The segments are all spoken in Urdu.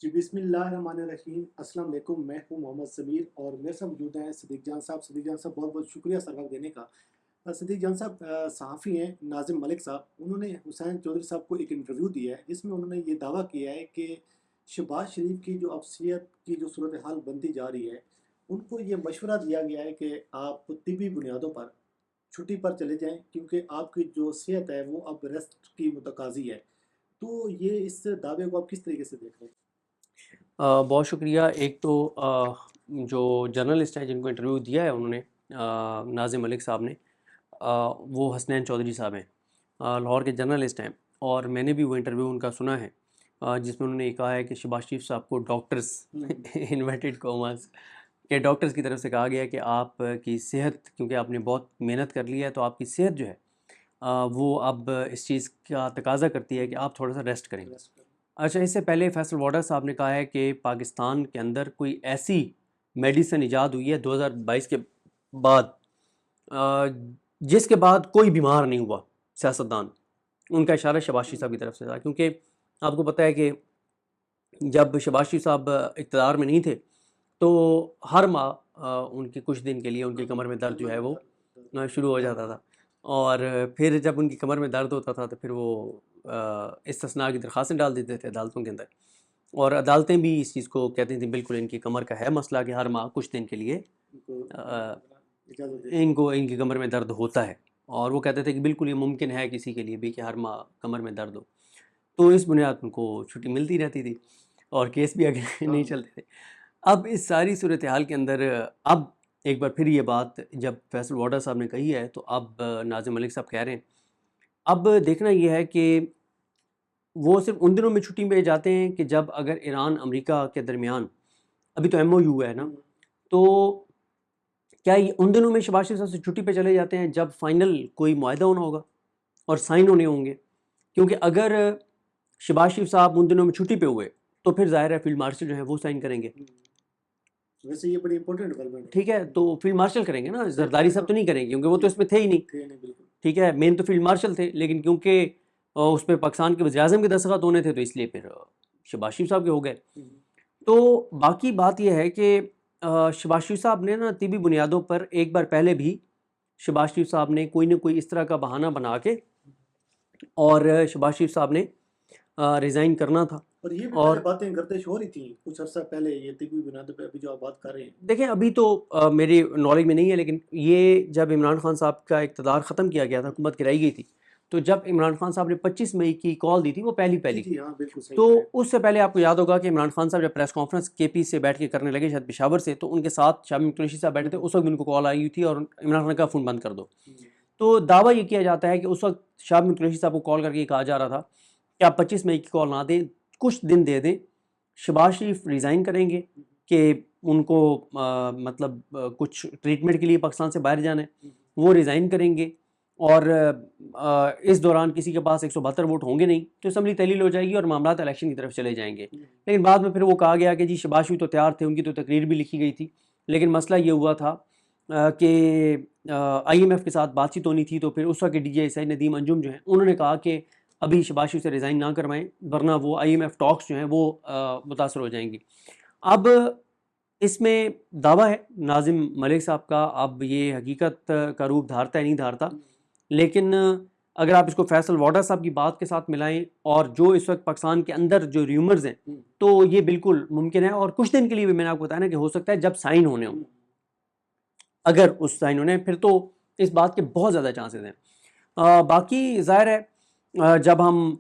جی بسم اللہ الرحمن الرحیم، السلام علیکم۔ میں ہوں محمد سمیر اور میرے ساتھ موجود ہیں صدیق جان صاحب۔ صدیق جان صاحب بہت بہت شکریہ سر وقت دینے کا۔ صدیق جان صاحب صحافی ہیں ناظم ملک صاحب، انہوں نے حسین چودھری صاحب کو ایک انٹرویو دیا ہے جس میں انہوں نے یہ دعویٰ کیا ہے کہ شہباز شریف کی جو اب صحت کی جو صورتحال بنتی جا رہی ہے، ان کو یہ مشورہ دیا گیا ہے کہ آپ طبی بنیادوں پر چھٹی پر چلے جائیں کیونکہ آپ کی جو صحت ہے وہ اب ریسٹ کی متقاضی ہے۔ تو یہ اس دعوے کو آپ کس طریقے سے دیکھ رہے ہیں؟ بہت شکریہ۔ ایک تو جو جرنلسٹ ہیں جن کو انٹرویو دیا ہے انہوں نے، ناظم ملک صاحب نے، وہ حسنین چودھری صاحب ہیں، لاہور کے جرنلسٹ ہیں، اور میں نے بھی وہ انٹرویو ان کا سنا ہے جس میں انہوں نے یہ کہا ہے کہ شہباز شریف صاحب کو ڈاکٹرز انورٹڈ کاماز کہ ڈاکٹرز کی طرف سے کہا گیا کہ آپ کی صحت، کیونکہ آپ نے بہت محنت کر لی ہے تو آپ کی صحت جو ہے وہ اب اس چیز کا تقاضا کرتی ہے کہ آپ تھوڑا سا ریسٹ کریں۔ اچھا، اس سے پہلے فیصل واڈر صاحب نے کہا ہے کہ پاکستان کے اندر کوئی ایسی میڈیسن ایجاد ہوئی ہے 2022 کے بعد جس کے بعد کوئی بیمار نہیں ہوا سیاستدان۔ ان کا اشارہ شہباز شریف صاحب کی طرف سے تھا، کیونکہ آپ کو پتہ ہے کہ جب شہباز شریف صاحب اقتدار میں نہیں تھے تو ہر ماہ ان کے کچھ دن کے لیے ان کی کمر میں درد جو ہے وہ شروع ہو جاتا تھا، اور پھر جب ان کی کمر میں درد ہوتا تھا تو پھر وہ استثناء کی درخواستیں ڈال دیتے تھے عدالتوں کے اندر، اور عدالتیں بھی اس چیز کو کہتی تھیں بالکل ان کی کمر کا ہے مسئلہ کہ ہر ماہ کچھ دن کے لیے ان کی کمر میں درد ہوتا ہے، اور وہ کہتے تھے کہ بالکل یہ ممکن ہے کسی کے لیے بھی کہ ہر ماہ کمر میں درد ہو، تو اس بنیاد ان کو چھٹی ملتی رہتی تھی اور کیس بھی آگے نہیں چلتے تھے۔ اب اس ساری صورتحال کے اندر اب ایک بار پھر یہ بات جب فیصل واڈر صاحب نے کہی ہے تو اب ناظم ملک صاحب کہہ رہے ہیں، اب دیکھنا یہ ہے کہ وہ صرف ان دنوں میں چھٹی پہ جاتے ہیں کہ جب اگر ایران امریکہ کے درمیان ابھی تو ایم او یو ہے نا، تو کیا یہ ان دنوں میں شہباز شریف صاحب سے چھٹی پہ چلے جاتے ہیں جب فائنل کوئی معاہدہ ہونا ہوگا اور سائن ہونے ہوں گے؟ کیونکہ اگر شہباز شریف صاحب ان دنوں میں چھٹی پہ ہوئے تو پھر ظاہر ہے فیلڈ مارشل جو ہے وہ سائن کریں گے، ویسے یہ بڑی امپورٹنٹ ڈیولپمنٹ ہے۔ ٹھیک ہے، تو فیلڈ مارشل کریں گے نا، زرداری صاحب تو نہیں کریں گے کیونکہ وہ تو اس میں تھے ہی نہیں، بالکل ٹھیک ہے، مین تو فیلڈ مارشل تھے، لیکن کیونکہ اس پہ پاکستان کے وزیر اعظم کے دستخط ہونے تھے تو اس لیے پھر شہباز شریف صاحب کے ہو گئے۔ تو باقی بات یہ ہے کہ شہباز شریف صاحب نے نا طبی بنیادوں پر ایک بار پہلے بھی شہباز شریف صاحب نے کوئی نہ کوئی اس طرح کا بہانہ بنا کے اور شہباز شریف صاحب نے ریزائن کرنا تھا، اور یہ بھی اور باتیں گردش ہو رہی تھیں کچھ عرصہ پہلے، یہ طبی بنیادوں پہ ابھی جو آپ بات کر رہے ہیں۔ دیکھیں ابھی تو میری نالج میں نہیں ہے، لیکن یہ جب عمران خان صاحب کا اقتدار ختم کیا گیا تھا، حکومت گرائی گئی تھی، تو جب عمران خان صاحب نے 25 مئی کی کال دی تھی وہ پہلی جی ہاں بالکل صحیح تو ہے۔ اس سے پہلے آپ کو یاد ہوگا کہ عمران خان صاحب جب پریس کانفرنس کے پی سے بیٹھ کے کرنے لگے شاید پشاور سے، تو ان کے ساتھ شامی قریشی صاحب بیٹھے تھے، اس وقت بھی ان کو کال آئی ہوئی تھی اور عمران خان کا فون بند کر دو، تو دعویٰ یہ کیا جاتا ہے کہ اس وقت شامی قریشی صاحب کو کال کر کے کہا جا رہا تھا کہ آپ 25 مئی کی کال نہ دیں، کچھ دن دے دیں، شہباز شریف ریزائن کریں گے کہ ان کو مطلب کچھ ٹریٹمنٹ کے لیے پاکستان سے باہر جانا ہے، وہ ریزائن کریں گے، اور اس دوران کسی کے پاس 172 ووٹ ہوں گے نہیں تو اسمبلی تحلیل ہو جائے گی اور معاملات الیکشن کی طرف چلے جائیں گے۔ لیکن بعد میں پھر وہ کہا گیا کہ جی شہباز شریف تو تیار تھے، ان کی تو تقریر بھی لکھی گئی تھی، لیکن مسئلہ یہ ہوا تھا کہ آئی ایم ایف کے ساتھ بات چیت ہونی تھی، تو پھر اس وقت ڈی جی سعید ندیم انجم جو ہیں انہوں نے کہا کہ ابھی شہباز شریف سے ریزائن نہ کروائیں ورنہ وہ آئی ایم ایف ٹاکس جو ہیں وہ متاثر ہو جائیں گی۔ اب اس میں دعویٰ ہے ناظم ملک صاحب کا، اب یہ حقیقت کا روپ دھارتا ہے نہیں دھارتا، لیکن اگر آپ اس کو فیصل واڈر صاحب کی بات کے ساتھ ملائیں اور جو اس وقت پاکستان کے اندر جو ریومرز ہیں تو یہ بالکل ممکن ہے، اور کچھ دن کے لیے بھی میں نے آپ کو بتایا نا کہ ہو سکتا ہے جب سائن ہونے ہوں، اگر اس سائن ہونے پھر تو اس بات کے بہت زیادہ چانسز ہیں۔ باقی ظاہر ہے جب ہم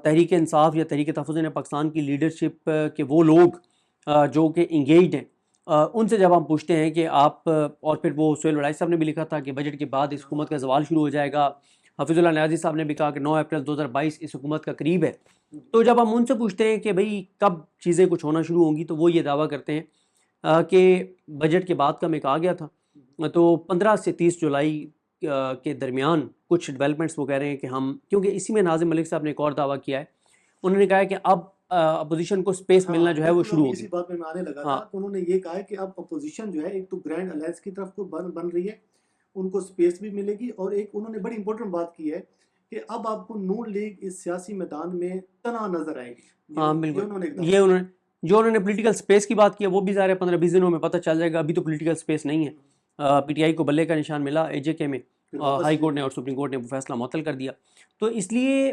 تحریک انصاف یا تحریک تحفظ پاکستان کی لیڈرشپ کے وہ لوگ جو کہ انگیجڈ ہیں ان سے جب ہم پوچھتے ہیں کہ آپ، اور پھر وہ سہیل وڑائی صاحب نے بھی لکھا تھا کہ بجٹ کے بعد اس حکومت کا زوال شروع ہو جائے گا، حفیظ اللہ نیازی صاحب نے بھی کہا کہ 9 اپریل 2022 اس حکومت کا قریب ہے، تو جب ہم ان سے پوچھتے ہیں کہ بھئی کب چیزیں کچھ ہونا شروع ہوں گی تو وہ یہ دعویٰ کرتے ہیں کہ بجٹ کے بعد کا میں کہا گیا تھا، تو 15 سے 30 جولائی کے درمیان کچھ ڈیولپمنٹس وہ کہہ رہے ہیں کہ ہم، کیونکہ اسی میں ناظم ملک صاحب نے ایک اور دعویٰ کیا ہے، انہوں نے کہا ہے کہ اب اپوزیشن کو سپیس ملنا جو ہے وہ شروع ہوگی۔ اسی بات میں آنے لگا تھا کہ انہوں نے یہ کہا ہے کہ اب اپوزیشن جو ہے ایک تو گرینڈ الائنس کی طرف کو بن رہی ہے، ان کو سپیس بھی ملے گی، اور ایک انہوں نے بڑی امپورٹنٹ بات کی ہے کہ اب آپ کو نون لیگ اس سیاسی میدان میں تنہا نظر آئے گی۔ ہاں بالکل، یہ انہوں نے جو انہوں نے پولیٹیکل سپیس کی بات کی ہے وہ بھی ظاہر ہے 15-20 دنوں میں پتہ چل جائے گا. ابھی تو پولیٹیکل سپیس نہیں ہے. پی ٹی آئی کو بلے کا نشان ملا اے جے کے میں, ہائی کورٹ نے اور سپریم کورٹ نے وہ فیصلہ معطل کر دیا. تو اس لیے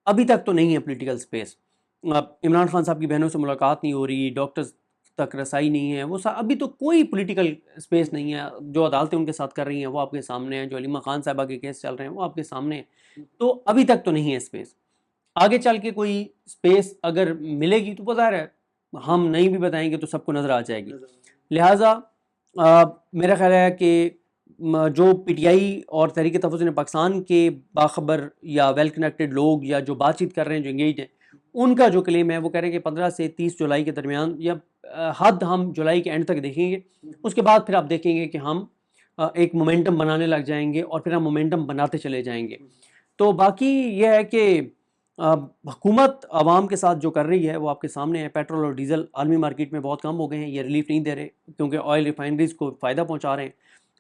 ابھی تک تو نہیں ہے پولیٹیکل سپیس. عمران خان صاحب کی بہنوں سے ملاقات نہیں ہو رہی, ڈاکٹرز تک رسائی نہیں ہے, وہ ابھی تو کوئی پولیٹیکل سپیس نہیں ہے. جو عدالتیں ان کے ساتھ کر رہی ہیں وہ آپ کے سامنے ہیں, جو علیمہ خان صاحبہ کے کیس چل رہے ہیں وہ آپ کے سامنے ہیں. تو ابھی تک تو نہیں ہے سپیس. آگے چل کے کوئی سپیس اگر ملے گی تو ظاہر ہے ہم نہیں بھی بتائیں گے تو سب کو نظر آ جائے گی. لہٰذا میرا خیال ہے کہ جو پی ٹی آئی اور تحریک تحفظ پاکستان کے باخبر یا ویل کنیکٹڈ لوگ یا جو بات چیت کر رہے ہیں, جو انگیجڈ ہیں, ان کا جو کلیم ہے وہ کہہ رہے ہیں کہ 15 سے 30 جولائی کے درمیان یا حد ہم جولائی کے اینڈ تک دیکھیں گے. اس کے بعد پھر آپ دیکھیں گے کہ ہم ایک مومنٹم بنانے لگ جائیں گے اور پھر ہم مومنٹم بناتے چلے جائیں گے. تو باقی یہ ہے کہ حکومت عوام کے ساتھ جو کر رہی ہے وہ آپ کے سامنے ہے. پیٹرول اور ڈیزل عالمی مارکیٹ میں بہت کم ہو گئے ہیں, یہ ریلیف نہیں دے رہے کیونکہ آئل ریفائنریز کو فائدہ پہنچا رہے ہیں,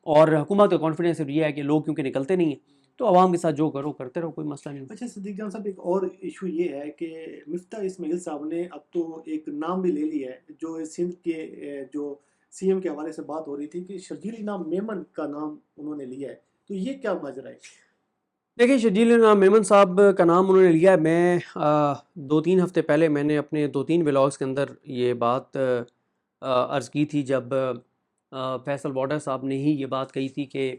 اور حکومت کا کانفیڈنس یہ ہے کہ لوگ کیونکہ نکلتے نہیں ہیں تو عوام کے ساتھ جو کرو کرتے رہو, کوئی مسئلہ نہیں. اچھا صدیق جان صاحب, ایک اور ایشو یہ ہے کہ مفتاح اسماعیل صاحب نے اب تو ایک نام بھی لے لیا ہے, جو سندھ کے جو سی ایم کے حوالے سے بات ہو رہی تھی کہ شرجیل انعام میمن کا نام انہوں نے لیا ہے, تو یہ کیا ماجرا ہے؟ دیکھیں شرجیل انعام میمن صاحب کا نام انہوں نے لیا ہے. میں 2-3 ہفتے پہلے میں نے اپنے 2-3 ولاگس کے اندر یہ بات عرض کی تھی, جب فیصل وارڈر صاحب نے ہی یہ بات کہی تھی کہ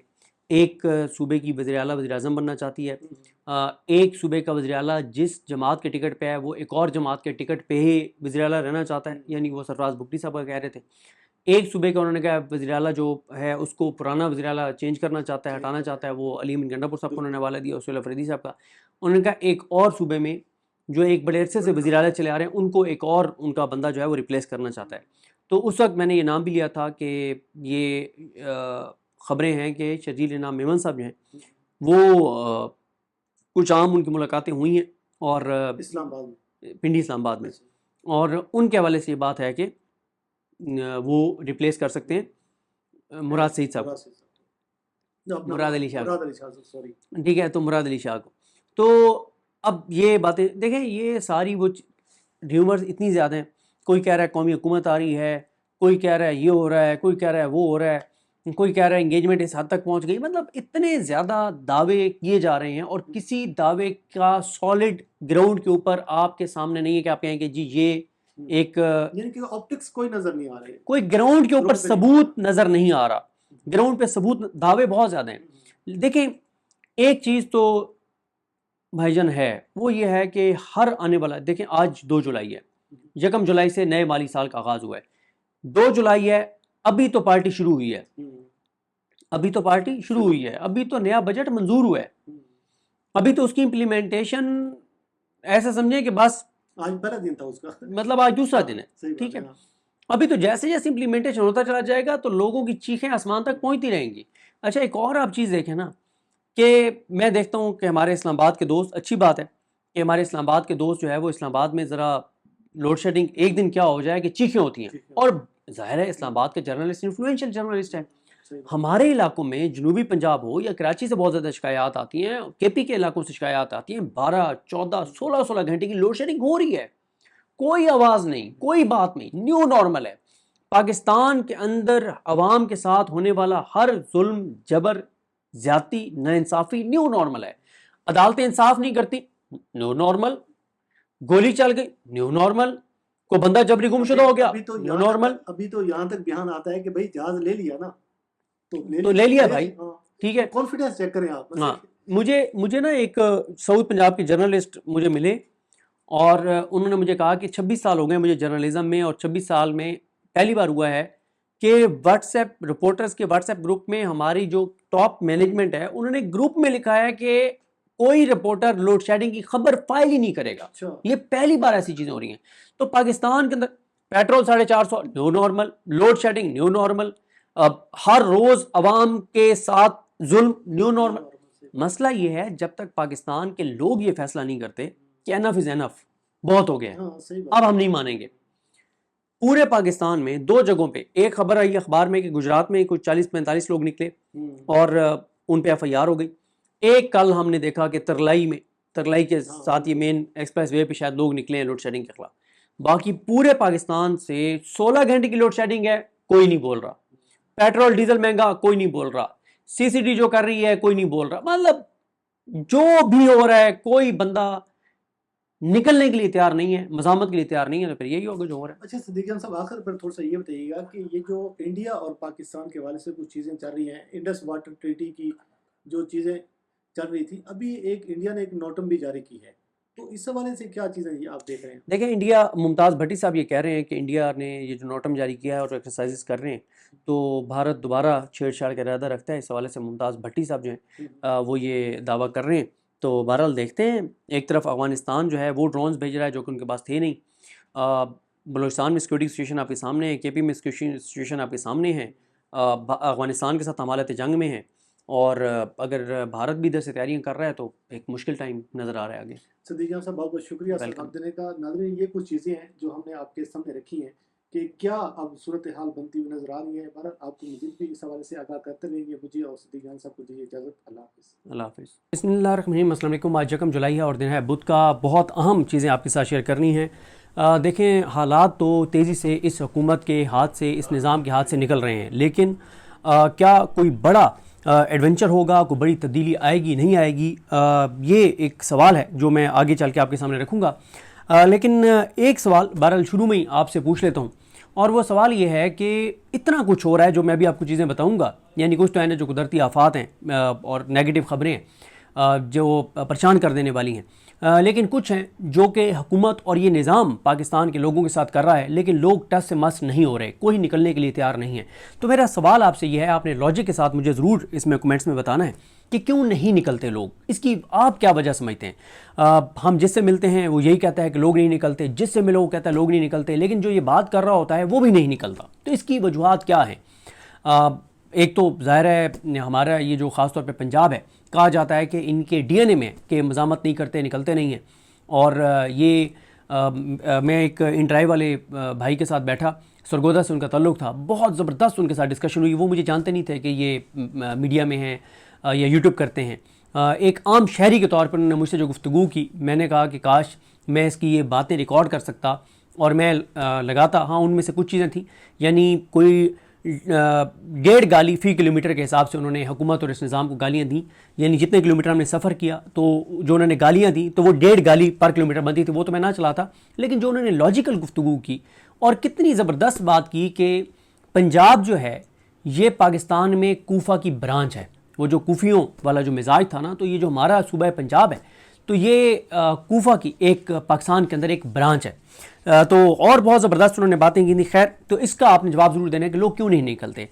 ایک صوبے کی وزیر اعلیٰ وزیر اعظم بننا چاہتی ہے, ایک صوبے کا وزیر اعلیٰ جس جماعت کے ٹکٹ پہ ہے وہ ایک اور جماعت کے ٹکٹ پہ ہی وزیر اعلیٰ رہنا چاہتا ہے, یعنی وہ سرفراز بگٹی صاحب کا کہہ رہے تھے. ایک صوبے کا انہوں نے کہا وزیر اعلیٰ جو ہے اس کو پرانا وزیر اعلیٰ چینج کرنا چاہتا ہے, ہٹانا چاہتا ہے, وہ علی امین گنڈا پور صاحب کو انہوں نے حوالہ دیا, اسویل افریدی صاحب کا. انہوں نے کہا ایک اور صوبے میں جو ایک بڑے عرصے سے وزیر اعلیٰ چلے آ رہے ہیں ان کو ایک اور ان کا بندہ جو ہے وہ ریپلیس کرنا چاہتا ہے. تو اس وقت میں نے یہ نام بھی لیا تھا کہ یہ خبریں ہیں کہ شرجیل انعام میمن صاحب جو ہیں وہ کچھ عام ان کی ملاقاتیں ہوئی ہیں اور اسلام آباد میں, پنڈی اسلام آباد میں, اور ان کے حوالے سے یہ بات ہے کہ وہ ریپلیس کر سکتے ہیں مراد سعید صاحب کو, مراد علی شاہ کو, ٹھیک ہے, تو مراد علی شاہ کو. تو اب یہ باتیں دیکھیں, یہ ساری وہ ریومرز اتنی زیادہ ہیں. کوئی کہہ رہا ہے قومی حکومت آ رہی ہے, کوئی کہہ رہا ہے یہ ہو رہا ہے, کوئی کہہ رہا ہے وہ ہو رہا ہے, کوئی کہہ رہا ہے انگیجمنٹ اس حد تک پہنچ گئی. مطلب اتنے زیادہ دعوے کیے جا رہے ہیں اور کسی دعوے کا سالڈ گراؤنڈ کے اوپر آپ کے سامنے نہیں ہے کہ آپ کہیں کہ جی یہ ایک یعنی کہ آپٹکس کوئی نظر نہیں آ رہے, کوئی گراؤنڈ کے اوپر ثبوت نظر نہیں آ رہا. گراؤنڈ پہ ثبوت, دعوے بہت زیادہ ہیں. دیکھیں ایک چیز تو بھائی جان ہے, وہ یہ ہے کہ ہر آنے والا, دیکھیں آج 2 جولائی ہے, 1 جولائی سے نئے مالی سال کا آغاز ہوا ہے, 2 جولائی ہے, ابھی تو پارٹی شروع ہوئی ہے, ابھی تو پارٹی شروع ہوئی ہے, ابھی تو نیا بجٹ منظور ہوا ہے, ابھی تو اس کی امپلیمنٹیشن ایسا سمجھیں کہ بس آج پہلا دن تھا اس کا, مطلب آج دوسرا دن ہے, ٹھیک ہے. ابھی تو جیسے جیسے امپلیمنٹیشن ہوتا چلا جائے گا تو لوگوں کی چیخیں آسمان تک پہنچتی رہیں گی. اچھا ایک اور آپ چیز دیکھیں نا, کہ میں دیکھتا ہوں کہ ہمارے اسلام آباد کے دوست, اچھی بات ہے کہ ہمارے اسلام آباد کے دوست جو ہے وہ اسلام آباد میں ذرا لوڈ شیڈنگ ایک دن کیا ہو جائے کہ چیخیں ہوتی ہیں, اور ظاہر ہے اسلام آباد کے جرنلسٹ انفلوئنشل جرنلسٹ ہیں. ہمارے علاقوں میں جنوبی پنجاب ہو یا کراچی سے بہت زیادہ شکایات آتی ہیں, کے پی کے علاقوں سے شکایات آتی ہیں, 12, 14, 16 گھنٹے کی لوڈ شیڈنگ ہو رہی ہے, کوئی آواز نہیں, کوئی بات نہیں, نیو نارمل ہے. پاکستان کے اندر عوام کے ساتھ ہونے والا ہر ظلم, جبر, زیادتی, ناانصافی نیو نارمل ہے. عدالتیں انصاف نہیں کرتی, نیو نارمل. گولی چل گئی, نیو نارمل. کوئی بندہ جبری گم شدہ ہو گیا, نیو نارمل. ابھی تو یہاں تک بیان آتا ہے کہ بھائی جہاز لے لیا نا, تو لے لیا بھائی, ٹھیک ہے, کانفیڈنس چیک کریں آپ. ہاں, مجھے نا ایک ساؤتھ پنجاب کے جرنلسٹ مجھے ملے اور انہوں نے مجھے کہا کہ 26 سال ہو گئے مجھے جرنلزم میں, اور 26 سال میں پہلی بار ہوا ہے کہ واٹس ایپ رپورٹرز کے واٹس ایپ گروپ میں ہماری جو ٹاپ مینجمنٹ ہے انہوں نے گروپ میں لکھا ہے کہ کوئی رپورٹر لوڈ شیڈنگ کی خبر فائل ہی نہیں کرے گا. یہ پہلی بار ایسی چیزیں ہو رہی ہیں. تو پاکستان کے اندر petrol 450 new normal, load shedding new normal, ہر روز عوام کے ساتھ ظلم نیو نارمل. مسئلہ یہ ہے جب تک پاکستان کے لوگ یہ فیصلہ نہیں کرتے کہ انف از انف, بہت ہو گیا, اب ہم نہیں مانیں گے. پورے پاکستان میں 2 جگہوں پہ ایک خبر آئی اخبار میں کہ گجرات میں کچھ 40-45 لوگ نکلے اور ان پہ ایف آئی آر ہو گئی. ایک کل ہم نے دیکھا کہ ترلائی کے ساتھ یہ مین ایکسپریس وے پہ شاید لوگ نکلے ہیں لوڈ شیڈنگ کے خلاف. باقی پورے پاکستان سے 16 گھنٹے کی لوڈ شیڈنگ ہے، کوئی نہیں بول رہا. پیٹرول ڈیزل مہنگا، کوئی نہیں بول رہا. سی سی ڈی جو کر رہی ہے کوئی نہیں بول رہا. مطلب جو بھی ہو رہا ہے کوئی بندہ نکلنے کے لیے تیار نہیں ہے، مزاحمت کے لیے تیار نہیں ہے. تو پھر یہی ہوگا جو ہو رہا ہے. اچھا صدیق جان صاحب، آخر پر تھوڑا سا یہ بتائیے گا کہ یہ جو انڈیا اور پاکستان کے حوالے سے کچھ چیزیں چل رہی ہیں، انڈس واٹر ٹریٹی کی جو چیزیں چل رہی تھی، ابھی ایک انڈیا نے ایک نوٹم بھی جاری کی ہے، تو اس حوالے سے کیا چیزیں یہ آپ دیکھ رہے ہیں؟ دیکھیں، انڈیا، ممتاز بھٹی صاحب یہ کہہ رہے ہیں کہ انڈیا نے یہ جو نوٹم جاری کیا ہے اور ایکسرسائزز کر رہے ہیں تو بھارت دوبارہ چھیڑ چھاڑ کا ارادہ رکھتا ہے. اس حوالے سے ممتاز بھٹی صاحب جو ہیں وہ یہ دعویٰ کر رہے ہیں. تو بہرحال دیکھتے ہیں. ایک طرف افغانستان جو ہے وہ ڈرونز بھیج رہا ہے جو کہ ان کے پاس تھے نہیں. بلوچستان میں سیکورٹی سچویشن آپ کے سامنے ہے، کے پی میں سچویشن آپ کے سامنے ہے. افغانستان کے ساتھ ہم حالت جنگ میں ہیں، اور اگر بھارت بھی ادھر سے تیاریاں کر رہا ہے تو ایک مشکل ٹائم نظر آ رہا ہے آگے. صدیق جان صاحب بہت بہت شکریہ سر وقت دینے کا. ناظرین، یہ کچھ چیزیں ہیں جو ہم نے آپ کے سامنے رکھی ہیں کہ کیا اب صورتحال بنتی ہوئی نظر آ رہی ہے. بہرحال آپ کو مزید بھی اس حوالے سے آگاہ کرتے رہیں گے. مجھے اور صدیق جان صاحب کو دیجیے اجازت. اللہ حافظ. اللہ حافظ. بسم اللہ الرحمن الرحیم. السلام علیکم. آج یکم جولائی ہے اور دن ہے بدھ کا. بہت اہم چیزیں آپ کے ساتھ شیئر کرنی ہیں. دیکھیں، حالات تو تیزی سے اس حکومت کے ہاتھ سے، اس نظام کے ہاتھ سے نکل رہے ہیں، لیکن کیا کوئی بڑا ایڈونچر ہوگا، کوئی بڑی تبدیلی آئے گی نہیں آئے گی، یہ ایک سوال ہے جو میں آگے چل کے آپ کے سامنے رکھوں گا. لیکن ایک سوال بہرحال شروع میں ہی آپ سے پوچھ لیتا ہوں، اور وہ سوال یہ ہے کہ اتنا کچھ ہو رہا ہے جو میں بھی آپ کو چیزیں بتاؤں گا. یعنی کچھ تو ہیں جو قدرتی آفات ہیں اور نیگیٹو خبریں ہیں جو پریشان کر دینے والی ہیں، لیکن کچھ ہیں جو کہ حکومت اور یہ نظام پاکستان کے لوگوں کے ساتھ کر رہا ہے، لیکن لوگ ٹس سے مس نہیں ہو رہے، کوئی نکلنے کے لیے تیار نہیں ہے. تو میرا سوال آپ سے یہ ہے، آپ نے لاجک کے ساتھ مجھے ضرور اس میں کمنٹس میں بتانا ہے کہ کیوں نہیں نکلتے لوگ. اس کی آپ کیا وجہ سمجھتے ہیں؟ ہم جس سے ملتے ہیں وہ یہی کہتا ہے کہ لوگ نہیں نکلتے، جس سے ملو وہ کہتا ہے لوگ نہیں نکلتے، لیکن جو یہ بات کر رہا ہوتا ہے وہ بھی نہیں نکلتا. تو اس کی وجوہات کیا ہیں؟ ایک تو ظاہر ہے ہمارا یہ جو خاص طور پہ پنجاب ہے، کہا جاتا ہے کہ ان کے ڈی این اے میں کہ مزاحمت نہیں کرتے، نکلتے نہیں ہیں. اور یہ میں ایک انٹرائی والے بھائی کے ساتھ بیٹھا، سرگودا سے ان کا تعلق تھا، بہت زبردست ان کے ساتھ ڈسکشن ہوئی. وہ مجھے جانتے نہیں تھے کہ یہ میڈیا میں ہیں یا یوٹیوب کرتے ہیں. ایک عام شہری کے طور پر انہوں نے مجھ سے جو گفتگو کی، میں نے کہا کہ کاش میں اس کی یہ باتیں ریکارڈ کر سکتا اور میں لگاتا. ہاں، ان میں سے کچھ چیزیں تھیں، یعنی کوئی 1.5 گالی فی کلومیٹر کے حساب سے انہوں نے حکومت اور اس نظام کو گالیاں دیں. یعنی جتنے کلومیٹر ہم نے سفر کیا تو جو انہوں نے گالیاں دیں تو وہ 1.5 گالی پر کلومیٹر بنتی تھی. وہ تو میں نہ چلاتا، لیکن جو انہوں نے لاجیکل گفتگو کی اور کتنی زبردست بات کی کہ پنجاب جو ہے یہ پاکستان میں کوفہ کی برانچ ہے. وہ جو کوفیوں والا جو مزاج تھا نا، تو یہ جو ہمارا صوبہ پنجاب ہے تو یہ کوفہ کی ایک پاکستان کے اندر ایک برانچ ہے. تو اور بہت زبردست انہوں نے باتیں کی. خیر، تو اس کا آپ نے جواب ضرور دینا ہے کہ لوگ کیوں نہیں نکلتے.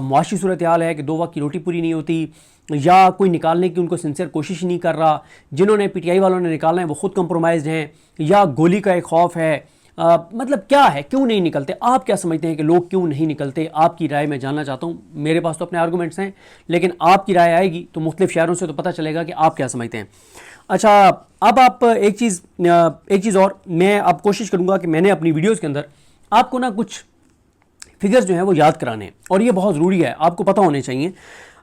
معاشی صورتحال ہے کہ 2 وقت کی روٹی پوری نہیں ہوتی، یا کوئی نکالنے کی ان کو سنسیئر کوشش نہیں کر رہا. جنہوں نے پی ٹی آئی والوں نے نکالنا ہے وہ خود کمپرومائزڈ ہیں، یا گولی کا ایک خوف ہے. مطلب کیا ہے، کیوں نہیں نکلتے؟ آپ کیا سمجھتے ہیں کہ لوگ کیوں نہیں نکلتے؟ آپ کی رائے میں جاننا چاہتا ہوں. میرے پاس تو اپنے آرگومنٹس ہیں، لیکن آپ کی رائے آئے گی تو مختلف شہروں سے تو پتہ چلے گا کہ آپ کیا سمجھتے ہیں. اچھا، اب آپ ایک چیز اور میں اب کوشش کروں گا کہ میں نے اپنی ویڈیوز کے اندر آپ کو نا کچھ فگرز جو ہیں وہ یاد کرانے ہیں، اور یہ بہت ضروری ہے، آپ کو پتہ ہونے چاہیے.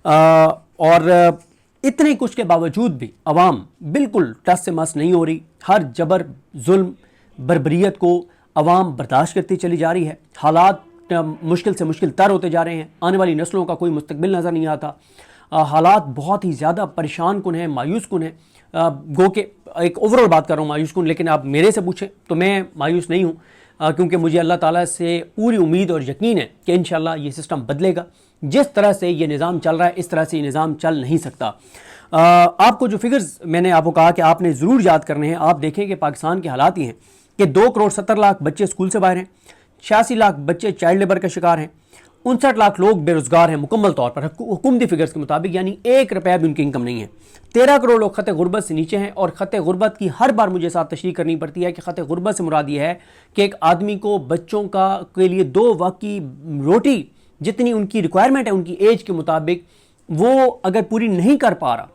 اور اتنے کچھ کے باوجود بھی عوام بالکل ٹس سے مس نہیں ہو رہی. ہر جبر، ظلم، بربریت کو عوام برداشت کرتی چلی جا رہی ہے. حالات مشکل سے مشکل تر ہوتے جا رہے ہیں. آنے والی نسلوں کا کوئی مستقبل نظر نہیں آتا. حالات بہت ہی زیادہ پریشان کن ہیں، مایوس کن ہیں. گو کہ ایک اوورال بات کر رہا ہوں مایوس کن، لیکن آپ میرے سے پوچھیں تو میں مایوس نہیں ہوں، کیونکہ مجھے اللہ تعالیٰ سے پوری امید اور یقین ہے کہ انشاءاللہ یہ سسٹم بدلے گا. جس طرح سے یہ نظام چل رہا ہے اس طرح سے یہ نظام چل نہیں سکتا. آپ کو جو فگرز میں نے آپ کو کہا کہ آپ نے ضرور یاد کرنے ہیں، آپ دیکھیں کہ پاکستان کے حالات یہ ہیں کہ 2.70 کروڑ بچے اسکول سے باہر ہیں، 86 لاکھ بچے چائلڈ لیبر کا شکار ہیں، 59 لاکھ لوگ بے روزگار ہیں مکمل طور پر حکومتی فگرز کے مطابق، یعنی 1 روپیہ بھی ان کی انکم نہیں ہے. 13 کروڑ لوگ خط غربت سے نیچے ہیں. اور خط غربت کی ہر بار مجھے ساتھ تشریح کرنی پڑتی ہے کہ خط غربت سے مراد یہ ہے کہ ایک آدمی کو بچوں کے لیے 2 وقت کی روٹی جتنی ان کی ریکوائرمنٹ ہے ان کی ایج کے مطابق وہ اگر پوری نہیں کر پا رہا،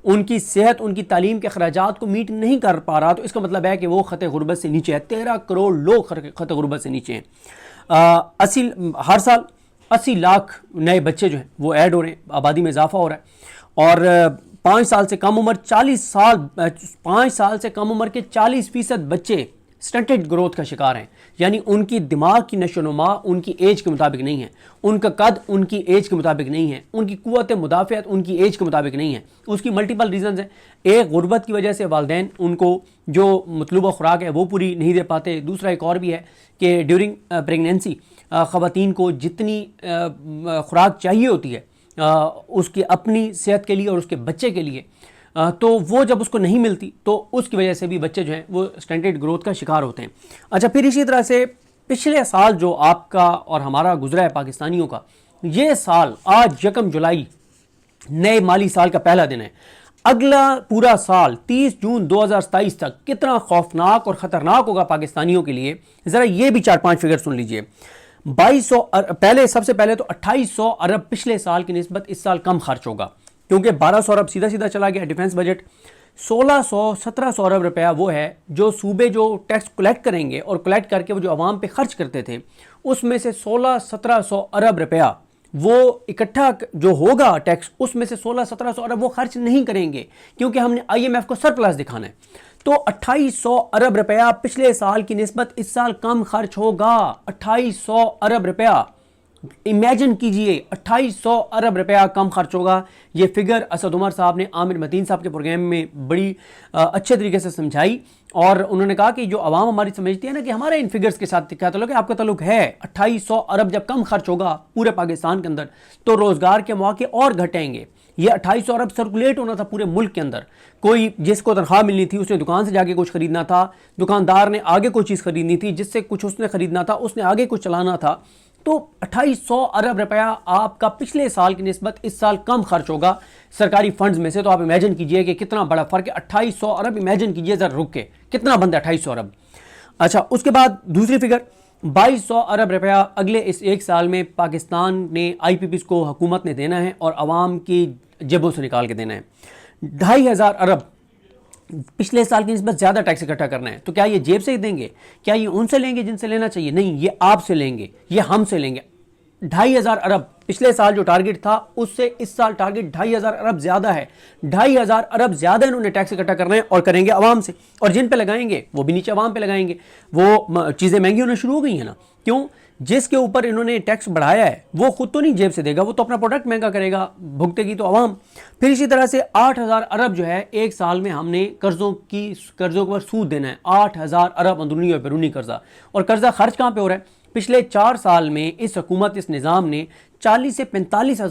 ان کی صحت، ان کی تعلیم کے اخراجات کو میٹ نہیں کر پا رہا، تو اس کا مطلب ہے کہ وہ خط غربت سے نیچے ہے. 13 کروڑ لوگ خط غربت سے نیچے ہیں. ہر سال 80 لاکھ نئے بچے جو ہیں وہ ایڈ ہو رہے ہیں، آبادی میں اضافہ ہو رہا ہے. اور 5 سال سے کم عمر کے 40% بچے سٹنٹڈ گروتھ کا شکار ہیں، یعنی ان کی دماغ کی نشو و نما ان کی ایج کے مطابق نہیں ہے، ان کا قد ان کی ایج کے مطابق نہیں ہے، ان کی قوت مدافعت ان کی ایج کے مطابق نہیں ہے۔ اس کی ملٹیپل ریزنز ہیں۔ ایک غربت کی وجہ سے والدین ان کو جو مطلوبہ خوراک ہے وہ پوری نہیں دے پاتے، دوسرا ایک اور بھی ہے کہ ڈیورنگ پریگنینسی خواتین کو جتنی خوراک چاہیے ہوتی ہے اس کی اپنی صحت کے لیے اور اس کے بچے کے لیے، تو وہ جب اس کو نہیں ملتی تو اس کی وجہ سے بھی بچے جو ہیں وہ سٹنٹڈ گروتھ کا شکار ہوتے ہیں۔ اچھا، پھر اسی طرح سے پچھلے سال جو آپ کا اور ہمارا گزرا ہے پاکستانیوں کا، یہ سال آج 1 جولائی نئے مالی سال کا پہلا دن ہے، اگلا پورا سال 30 جون 2027 تک کتنا خوفناک اور خطرناک ہوگا پاکستانیوں کے لیے، ذرا یہ بھی 4-5 فگر سن لیجئے۔ 2200 سب سے پہلے تو 2800 ارب پچھلے سال کی نسبت اس سال کم خرچ ہوگا، کیونکہ 1200 ارب سیدھا چلا گیا ڈیفنس بجٹ۔ 1600-1700 ارب روپیہ وہ ہے جو صوبے جو ٹیکس کلیکٹ کریں گے اور کلیکٹ کر کے وہ جو عوام پہ خرچ کرتے تھے، اس میں سے 1600-1700 ارب روپیہ وہ اکٹھا جو ہوگا ٹیکس، اس میں سے 1600-1700 ارب وہ خرچ نہیں کریں گے، کیونکہ ہم نے IMF کو سرپلس دکھانا ہے۔ تو 2800 ارب روپیہ پچھلے سال کی نسبت اس سال کم خرچ ہوگا۔ 2800 ارب روپیہ، امیجن کیجئے 2800 ارب روپیہ کم خرچ ہوگا۔ یہ فگر اسد عمر صاحب نے عامر متین صاحب کے پروگرام میں بڑی اچھے طریقے سے سمجھائی، اور انہوں نے کہا کہ جو عوام ہماری سمجھتی ہے نا کہ ہمارے ان فگرز کے ساتھ کیا تعلق ہے، آپ کا تعلق ہے۔ 2800 ارب جب کم خرچ ہوگا پورے پاکستان کے اندر تو روزگار کے مواقع اور گھٹیں گے۔ یہ 2800 ارب سرکولیٹ ہونا تھا پورے ملک کے اندر، کوئی جس کو تنخواہ ملنی تھی اس نے دکان سے جا کے کچھ خریدنا تھا، دکاندار نے آگے کوئی چیز خریدنی تھی، جس سے کچھ اس نے خریدنا تھا اس نے آگے کچھ چلانا تھا۔ تو 2800 ارب روپیہ آپ کا پچھلے سال کی نسبت اس سال کم خرچ ہوگا سرکاری فنڈز میں سے۔ تو آپ امیجن کیجئے کہ کتنا بڑا فرق ہے۔ 2800 ارب امیجن کیجئے ذرا رک کے کتنا بنتا ہے 2800 ارب۔ اچھا، اس کے بعد دوسری فگر 2200 ارب روپیہ اگلے اس ایک سال میں پاکستان نے IPPs کو حکومت نے دینا ہے اور عوام کی جیبوں سے نکال کے دینا ہے۔ 2500 ارب پچھلے سال کی نسبت زیادہ ٹیکس اکٹھا کرنا ہے۔ تو کیا یہ جیب سے ہی دیں گے؟ کیا یہ ان سے لیں گے جن سے لینا چاہیے؟ نہیں، یہ آپ سے لیں گے، یہ ہم سے لیں گے۔ 2500 ارب پچھلے سال جو ٹارگٹ تھا اس سے اس سال ٹارگٹ 2500 ارب زیادہ ہے۔ 2500 ارب زیادہ انہوں نے ٹیکس اکٹھا کرنا ہے اور کریں گے عوام سے، اور جن پہ لگائیں گے وہ بھی نیچے عوام پہ لگائیں گے۔ وہ چیزیں مہنگی ہونا شروع ہو گئی ہیں نا، کیوں؟ جس کے اوپر انہوں نے ٹیکس بڑھایا ہے وہ خود تو نہیں جیب سے دے گا، وہ تو اپنا پروڈکٹ مہنگا کرے گا، بھگتے گی تو عوام۔ پھر اسی طرح سے 8000 ارب جو ہے ایک سال میں ہم نے قرضوں پر سود دینا ہے۔ 8000 ارب اندرونی اور بیرونی قرضہ، اور قرضہ خرچ کہاں پہ ہو رہا ہے؟ پچھلے 4 سال میں اس حکومت، اس نظام نے 40 سے 45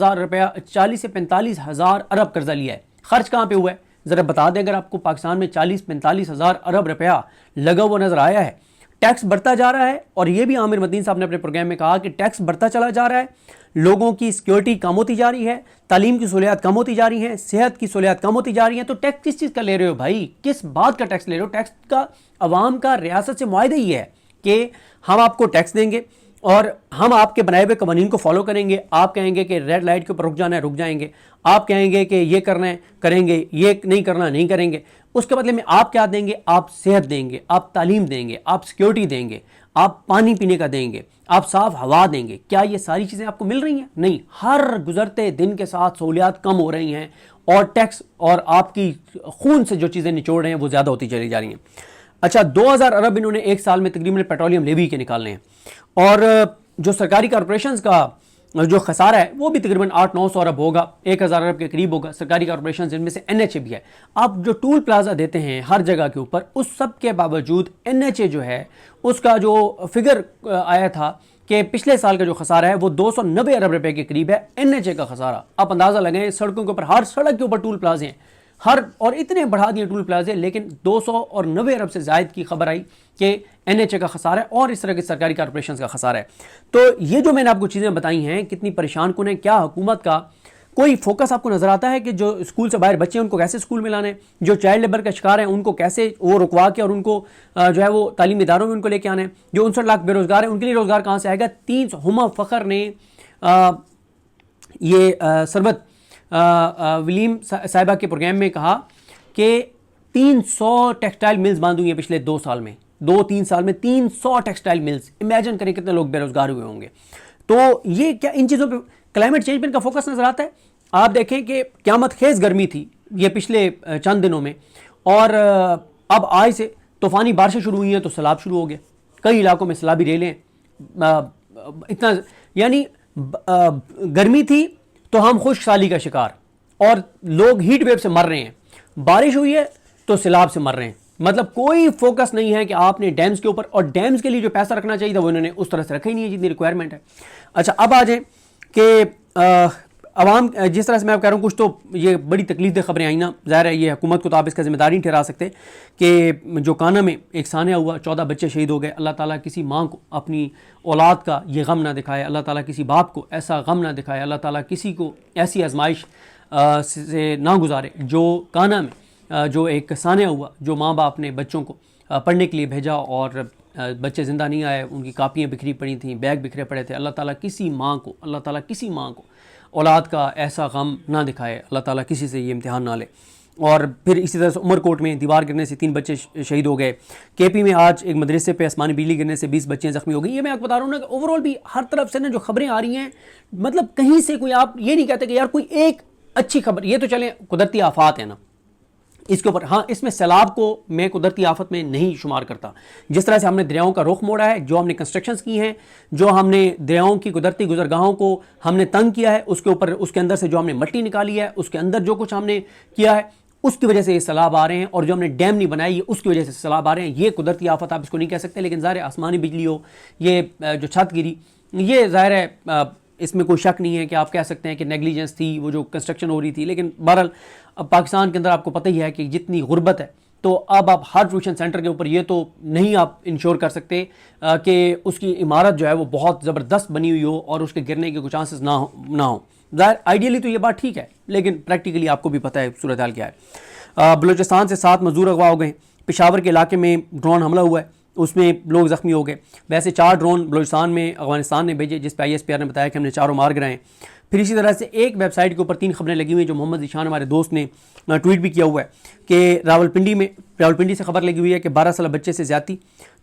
ہزار ارب قرضہ لیا ہے۔ خرچ کہاں پہ ہوا ہے ذرا بتا دیں، اگر آپ کو پاکستان میں 40-45 ہزار ارب روپیہ لگا ہوا نظر آیا ہے۔ ٹیکس بڑھتا جا رہا ہے، اور یہ بھی عامر متین صاحب نے اپنے پروگرام میں کہا کہ ٹیکس بڑھتا چلا جا رہا ہے، لوگوں کی سیکیورٹی کم ہوتی جا رہی ہے، تعلیم کی سہولیات کم ہوتی جا رہی ہیں، صحت کی سہولیات کم ہوتی جا رہی ہیں۔ تو ٹیکس کس چیز کا لے رہے ہو بھائی؟ کس بات کا ٹیکس لے رہے ہو؟ ٹیکس کا عوام کا ریاست سے معاہدہ ہی ہے کہ ہم آپ کو ٹیکس دیں گے اور ہم آپ کے بنائے ہوئے قوانین کو فالو کریں گے۔ آپ کہیں گے کہ ریڈ لائٹ کے اوپر رک جانا ہے، رک جائیں گے۔ آپ کہیں گے کہ یہ کرنا ہے، کریں گے، یہ نہیں کرنا، نہیں کریں گے۔ اس کے بدلے میں آپ کیا دیں گے؟ آپ صحت دیں گے، آپ تعلیم دیں گے، آپ سیکیورٹی دیں گے، آپ پانی پینے کا دیں گے، آپ صاف ہوا دیں گے۔ کیا یہ ساری چیزیں آپ کو مل رہی ہیں؟ نہیں، ہر گزرتے دن کے ساتھ سہولیات کم ہو رہی ہیں، اور ٹیکس اور آپ کی خون سے جو چیزیں نچوڑ رہے ہیں وہ زیادہ ہوتی چلی جا رہی ہیں۔ اچھا، 2000 ارب انہوں نے ایک سال میں تقریباً پیٹرولیم لیوی کے نکالنے ہیں، اور جو سرکاری کارپوریشنز کا جو خسارہ ہے وہ بھی تقریباً 800-900 ارب ہوگا، 1000 ارب کے قریب ہوگا۔ سرکاری کارپوریشنز ان میں سے NHA بھی ہے۔ آپ جو ٹول پلازا دیتے ہیں ہر جگہ کے اوپر، اس سب کے باوجود NHA جو ہے اس کا جو فگر آیا تھا کہ پچھلے سال کا جو خسارہ ہے وہ 290 ارب روپے کے قریب ہے۔ NHA کا خسارہ آپ اندازہ لگائیں، سڑکوں کے اوپر ہر سڑک کے اوپر ٹول پلازے ہیں، اور اتنے بڑھا دیے ٹول پلازے، لیکن 290 ارب سے زائد کی خبر آئی کہ NHA کا خسارہ ہے اور اس طرح کی سرکاری کارپوریشنز کا خسارہ ہے۔ تو یہ جو میں نے آپ کو چیزیں بتائی ہیں کتنی پریشان کن ہیں۔ کیا حکومت کا کوئی فوکس آپ کو نظر آتا ہے کہ جو اسکول سے باہر بچے ہیں ان کو کیسے اسکول میں لانا ہے، جو چائلڈ لیبر کا شکار ہیں ان کو کیسے وہ رکوا کے اور ان کو جو ہے وہ تعلیمی اداروں میں ان کو لے کے آنا ہے، جو 59 لاکھ بے روزگار ہیں ان کے لیے روزگار کہاں سے آئے گا؟ ہما فخر نے یہ سربت ولیم صاحبہ کے پروگرام میں کہا کہ 300 ٹیکسٹائل ملز بند ہوئی ہیں پچھلے 2 سال میں، 2-3 سال میں 300 ٹیکسٹائل ملز۔ امیجن کریں کتنے لوگ بے روزگار ہوئے ہوں گے۔ تو یہ کیا ان چیزوں پہ کلائمیٹ چینج پہ ان کا فوکس نظر آتا ہے؟ آپ دیکھیں کہ قیامت خیز گرمی تھی یہ پچھلے چند دنوں میں، اور اب آج سے طوفانی بارشیں شروع ہوئی ہیں تو سیلاب شروع ہو گیا, کئی علاقوں میں سیلابی ریلیں, اتنا یعنی گرمی تھی تو ہم خشک سالی کا شکار, اور لوگ ہیٹ ویو سے مر رہے ہیں, بارش ہوئی ہے تو سیلاب سے مر رہے ہیں. مطلب کوئی فوکس نہیں ہے کہ آپ نے ڈیمز کے اوپر, اور ڈیمز کے لیے جو پیسہ رکھنا چاہیے تھا وہ انہوں نے اس طرح سے رکھا ہی نہیں ہے جتنی ریکوائرمنٹ ہے. اچھا اب آ جائیں کہ عوام, جس طرح سے میں آپ کہہ رہا ہوں کچھ تو یہ بڑی تکلیف دہ خبریں آئیں نا, ظاہر ہے یہ حکومت کو تو آپ اس کا ذمہ داری نہیں ٹھہرا سکتے کہ جو کانا میں ایک سانحہ ہوا 14 بچے شہید ہو گئے. اللہ تعالیٰ کسی ماں کو اپنی اولاد کا یہ غم نہ دکھائے, اللہ تعالیٰ کسی باپ کو ایسا غم نہ دکھائے, اللہ تعالیٰ کسی کو ایسی آزمائش سے نہ گزارے. جو کانا میں جو ایک سانحہ ہوا, جو ماں باپ نے بچوں کو پڑھنے کے لیے بھیجا اور بچے زندہ نہیں آئے, ان کی کاپیاں بکھری پڑی تھیں, بیگ بکھرے پڑے تھے, اللہ تعالیٰ کسی ماں کو اولاد کا ایسا غم نہ دکھائے, اللہ تعالیٰ کسی سے یہ امتحان نہ لے. اور پھر اسی طرح سے عمر کوٹ میں دیوار گرنے سے 3 بچے شہید ہو گئے. کے پی میں آج ایک مدرسے پہ آسمانی بجلی گرنے سے 20 بچے زخمی ہو گئے. یہ میں آپ کو بتا رہا ہوں نا کہ اوور آل بھی ہر طرف سے نا جو خبریں آ رہی ہیں, مطلب کہیں سے کوئی آپ یہ نہیں کہتے کہ یار کوئی ایک اچھی خبر, یہ تو چلیں قدرتی آفات ہیں نا اس کے اوپر, ہاں اس میں سیلاب کو میں قدرتی آفت میں نہیں شمار کرتا. جس طرح سے ہم نے دریاؤں کا رخ موڑا ہے, جو ہم نے کنسٹرکشنز کی ہیں, جو ہم نے دریاؤں کی قدرتی گزرگاہوں کو ہم نے تنگ کیا ہے, اس کے اوپر اس کے اندر سے جو ہم نے مٹی نکالی ہے, اس کے اندر جو کچھ ہم نے کیا ہے, اس کی وجہ سے یہ سیلاب آ رہے ہیں. اور جو ہم نے ڈیم نہیں بنائی اس کی وجہ سے سیلاب آ رہے ہیں. یہ قدرتی آفت آپ اس کو نہیں کہہ سکتے. لیکن ظاہر ہے آسمانی بجلی ہو, یہ جو چھت گری, یہ ظاہر ہے اس میں کوئی شک نہیں ہے کہ آپ کہہ سکتے ہیں کہ نیگلیجنس تھی, وہ جو کنسٹرکشن ہو رہی تھی. لیکن بہرحال اب پاکستان کے اندر آپ کو پتہ ہی ہے کہ جتنی غربت ہے, تو اب آپ ہر ٹیوشن سینٹر کے اوپر یہ تو نہیں آپ انشور کر سکتے کہ اس کی عمارت جو ہے وہ بہت زبردست بنی ہوئی ہو اور اس کے گرنے کے کچھ چانسز نہ ہوں. ظاہر آئیڈیلی تو یہ بات ٹھیک ہے, لیکن پریکٹیکلی آپ کو بھی پتہ ہے صورتحال کیا ہے. بلوچستان سے 7 مزدور اغوا ہو گئے. پشاور کے علاقے میں ڈرون حملہ ہوا ہے, اس میں لوگ زخمی ہو گئے. ویسے 4 ڈرون بلوچستان میں افغانستان نے بھیجے, جس پہ ISPR نے بتایا کہ ہم نے 4 مار گرائے ہیں. پھر اسی طرح سے ایک ویب سائٹ کے اوپر 3 خبریں لگی ہوئی ہیں, جو محمد ذیشان ہمارے دوست نے ٹویٹ بھی کیا ہوا ہے کہ راولپنڈی سے خبر لگی ہوئی ہے کہ 12 سالہ بچے سے زیادتی.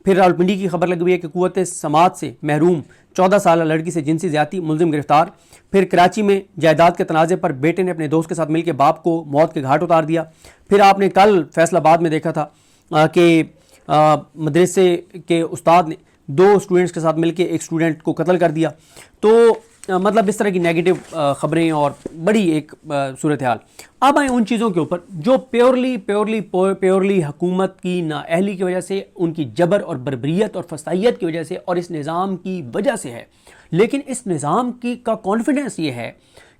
پھر راولپنڈی کی خبر لگی ہوئی ہے کہ قوت سماعت سے محروم 14 سالہ لڑکی سے جنسی زیادتی, ملزم گرفتار. پھر کراچی میں جائیداد کے تنازع پر بیٹے نے اپنے دوست کے ساتھ مل کے باپ کو موت کے گھاٹ اتار دیا. پھر آپ نے کل فیصل آباد میں دیکھا تھا کہ مدرسے کے استاد نے 2 اسٹوڈنٹس کے ساتھ مل کے ایک اسٹوڈنٹ کو قتل کر دیا. تو مطلب اس طرح کی نیگیٹو خبریں اور بڑی ایک صورتحال. اب آئیں ان چیزوں کے اوپر جو پیورلی حکومت کی نااہلی کی وجہ سے, ان کی جبر اور بربریت اور فسطائیت کی وجہ سے اور اس نظام کی وجہ سے ہے. لیکن اس نظام کا کانفیڈنس یہ ہے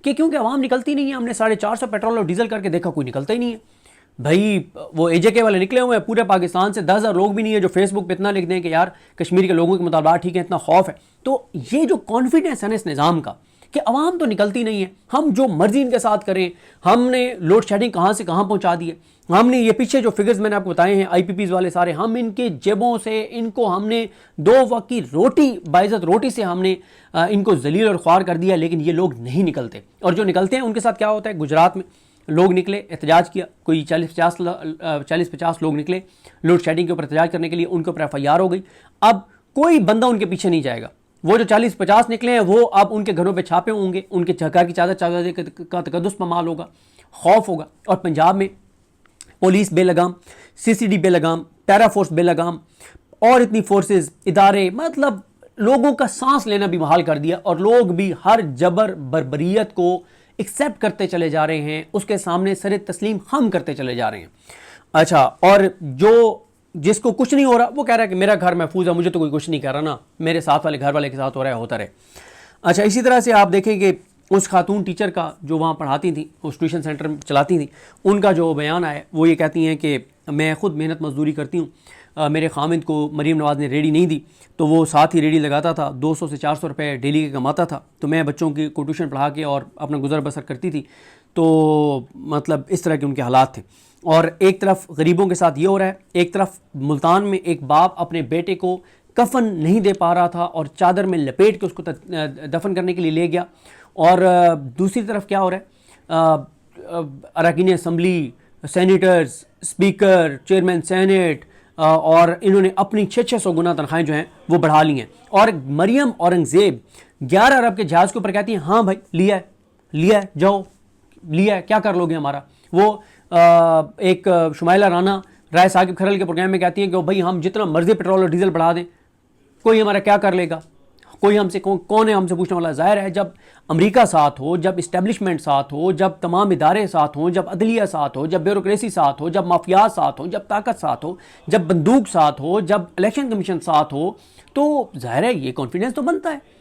کہ کیونکہ عوام نکلتی نہیں ہے. ہم نے 450 پیٹرول اور ڈیزل کر کے دیکھا, کوئی نکلتا ہی نہیں ہے. بھائی وہ AJK والے نکلے ہوئے ہیں, پورے پاکستان سے 10,000 لوگ بھی نہیں ہے جو فیس بک پہ اتنا لکھ دیں کہ یار کشمیر کے لوگوں کے مطالبات ٹھیک ہے, اتنا خوف ہے. تو یہ جو کانفیڈنس ہے نا اس نظام کا کہ عوام تو نکلتی نہیں ہے, ہم جو مرضی ان کے ساتھ کریں. ہم نے لوڈ شیڈنگ کہاں سے کہاں پہنچا دی ہے. ہم نے یہ پیچھے جو فگرز میں نے آپ کو بتائے ہیں IPPs والے سارے, ہم ان کے جیبوں سے ان کو ہم نے 2 وقت کی روٹی, باعزت روٹی سے ہم نے ان کو ذلیل اور خوار کر دیا. لیکن یہ لوگ نہیں نکلتے, اور جو نکلتے ہیں ان کے ساتھ کیا ہوتا ہے. گجرات میں لوگ نکلے, احتجاج کیا, کوئی 40-50 لوگ نکلے لوڈ شیڈنگ کے اوپر احتجاج کرنے کے لیے. ان کے اوپر FIR ہو گئی. اب کوئی بندہ ان کے پیچھے نہیں جائے گا. وہ جو 40-50 نکلے ہیں وہ اب ان کے گھروں پہ چھاپے ہوں گے, ان کے چہکار کی چادر کا تقدس پامال ہوگا, خوف ہوگا. اور پنجاب میں پولیس بے لگام, CCD بے لگام, پیرا فورس بے لگام, اور اتنی فورسز, ادارے, مطلب لوگوں کا سانس لینا بھی محال کر دیا. اور لوگ بھی ہر جبر بربریت کو ایکسیپٹ کرتے چلے جا رہے ہیں, اس کے سامنے سر تسلیم خم کرتے چلے جا رہے ہیں. اچھا, اور جس کو کچھ نہیں ہو رہا وہ کہہ رہا ہے کہ میرا گھر محفوظ ہے, مجھے تو کوئی کچھ نہیں کر رہا نا, میرے ساتھ والے گھر والے کے ساتھ ہو رہا ہے, ہوتا رہے. اچھا, اسی طرح سے آپ دیکھیں کہ اس خاتون ٹیچر کا جو وہاں پڑھاتی تھیں, اس ٹیوشن سینٹر چلاتی تھیں, ان کا جو بیان آیا وہ یہ کہتی ہیں کہ میں خود محنت مزدوری کرتی ہوں. میرے خامند کو مریم نواز نے ریڑھی نہیں دی تو وہ ساتھ ہی ریڑھی لگاتا تھا, 200 سے 400 روپے ڈیلی کے کماتا تھا. تو میں بچوں کو ٹیوشن پڑھا کے اور اپنا گزر بسر کرتی تھی. تو مطلب اس طرح کے ان کے حالات تھے. اور ایک طرف غریبوں کے ساتھ یہ ہو رہا ہے, ایک طرف ملتان میں ایک باپ اپنے بیٹے کو کفن نہیں دے پا رہا تھا اور چادر میں لپیٹ کے اس کو دفن کرنے کے لیے لے گیا. اور دوسری طرف کیا ہو رہا ہے, اراکین assembly, senators, speaker, chairman senate, اور انہوں نے اپنی 600 گنا تنخواہیں جو ہیں وہ بڑھا لی ہیں. اور مریم اورنگزیب 11 ارب کے جہاز کے اوپر کہتی ہیں ہاں بھائی لیا ہے جاؤ, لیا ہے, کیا کر لوگے ہمارا. وہ ایک شمائلہ رانا رائے ثاقب کھرل کے پروگرام میں کہتی ہیں کہ بھائی ہم جتنا مرضی پیٹرول اور ڈیزل بڑھا دیں کوئی ہمارا کیا کر لے گا, کوئی ہم سے کون ہے ہم سے پوچھنے والا. ظاہر ہے جب امریکہ ساتھ ہو, جب اسٹیبلشمنٹ ساتھ ہو, جب تمام ادارے ساتھ ہوں, جب عدلیہ ساتھ ہو, جب بیوروکریسی ساتھ ہو, جب مافیات ساتھ ہوں, جب طاقت ساتھ ہو, جب بندوق ساتھ ہو, جب الیکشن کمیشن ساتھ ہو, تو ظاہر ہے یہ کانفیڈنس تو بنتا ہے.